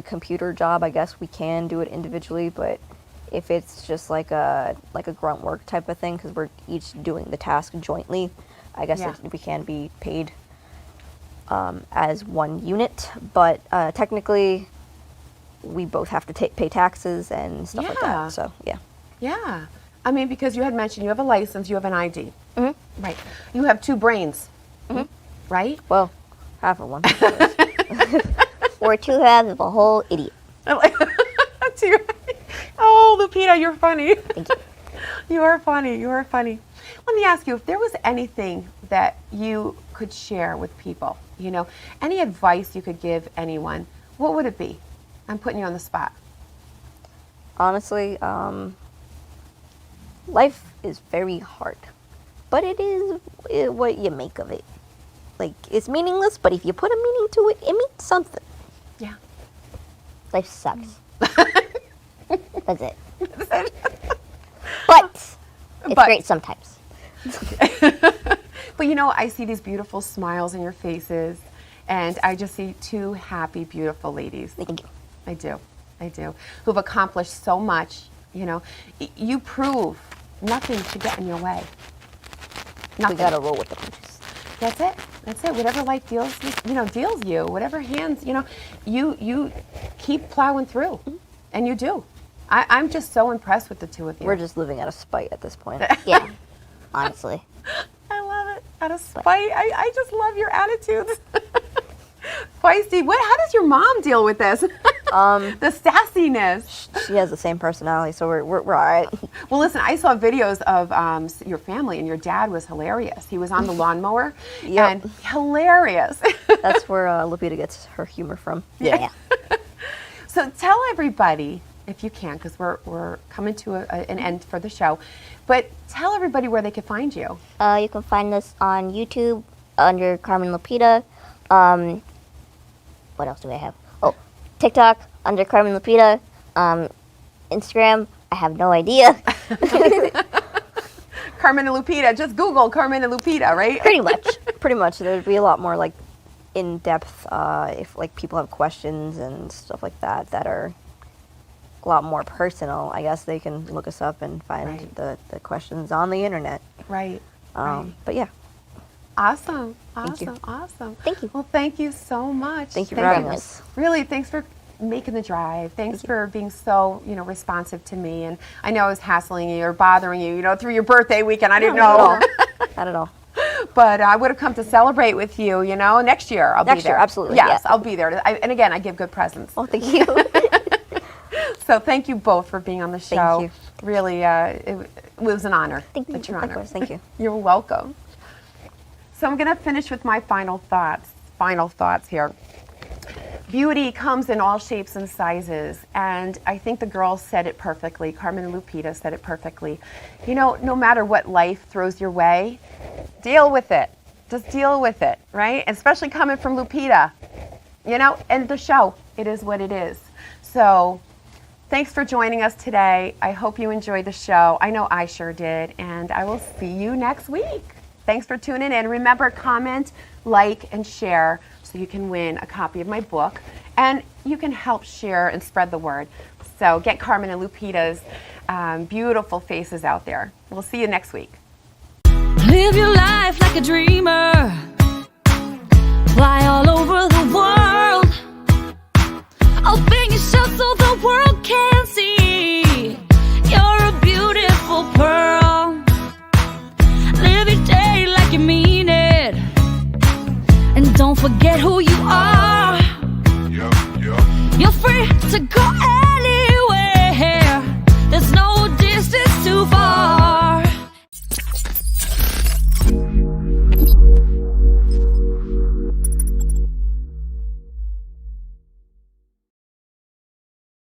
computer job, I guess we can do it individually. But if it's just like a grunt work type of thing, because we're each doing the task jointly, I guess we can be paid as one unit. But technically, we both have to pay taxes and stuff like Yeah. that. So yeah. Yeah. I mean, because you had mentioned you have a license, you have an ID. Mm-hmm. Right. You have 2 brains. Right? Well, half of one. Or 2 halves of a whole idiot. Oh, Lupita, you're funny. Thank you. You are funny. Let me ask you, if there was anything that you could share with people, any advice you could give anyone, what would it be? I'm putting you on the spot. Honestly, life is very hard, but it is what you make of it. It's meaningless, but if you put a meaning to it, it means something. Yeah. Life sucks. That's it. But it's great sometimes. But I see these beautiful smiles in your faces, and I just see 2 happy, beautiful ladies. Thank you. I do. I do. Who've accomplished so much. You know, you prove nothing should get in your way. Nothing. We gotta roll with the punches. That's it. That's it. Whatever life deals you, whatever hands, you keep plowing through, and you do. I'm just so impressed with the two of you. We're just living out of spite at this point. Yeah, honestly. I love it. Out of spite. I just love your attitudes. Feisty. How does your mom deal with this? The sassiness. She has the same personality, so we're all right. Well, listen, I saw videos of your family, and your dad was hilarious. He was on the lawnmower, and hilarious. That's where Lupita gets her humor from. Yeah. So tell everybody, if you can, because we're coming to an end for the show, but tell everybody where they can find you. You can find us on YouTube under Carmen and Lupita. What else do I have? Oh, TikTok under Carmen and Lupita. Instagram, I have no idea. Carmen and Lupita. Just Google Carmen and Lupita, right? Pretty much. Pretty much. There'd be a lot more like in-depth if like people have questions and stuff like that are a lot more personal. I guess they can look us up and find the questions on the internet. Right. But yeah. Awesome. Thank you. Awesome. Thank you. Well, thank you so much. Thank you for having us. Really, thanks for making the drive. Thanks for being so, responsive to me. And I know I was hassling you or bothering you, through your birthday weekend. I didn't know. Not at all. But I would have come to celebrate with you, next year. I'll be there. Next year, absolutely. Yes, Yeah. I'll be there. And again, I give good presents. Oh, thank you. So thank you both for being on the show. Thank you. Really, it was an honor. Thank you. It's your Of honor. course, thank you. You're welcome. So I'm going to finish with my final thoughts. Final thoughts here. Beauty comes in all shapes and sizes, and I think the girls said it perfectly. Carmen and Lupita said it perfectly. No matter what life throws your way, deal with it. Just deal with it, right? Especially coming from Lupita. And the show, it is what it is. So thanks for joining us today. I hope you enjoyed the show. I know I sure did, and I will see you next week. Thanks for tuning in. Remember, comment, like, and share so you can win a copy of my book. And you can help share and spread the word. So get Carmen and Lupita's beautiful faces out there. We'll see you next week. Live your life like a dreamer. Fly all over the world. Open yourself so the world can see.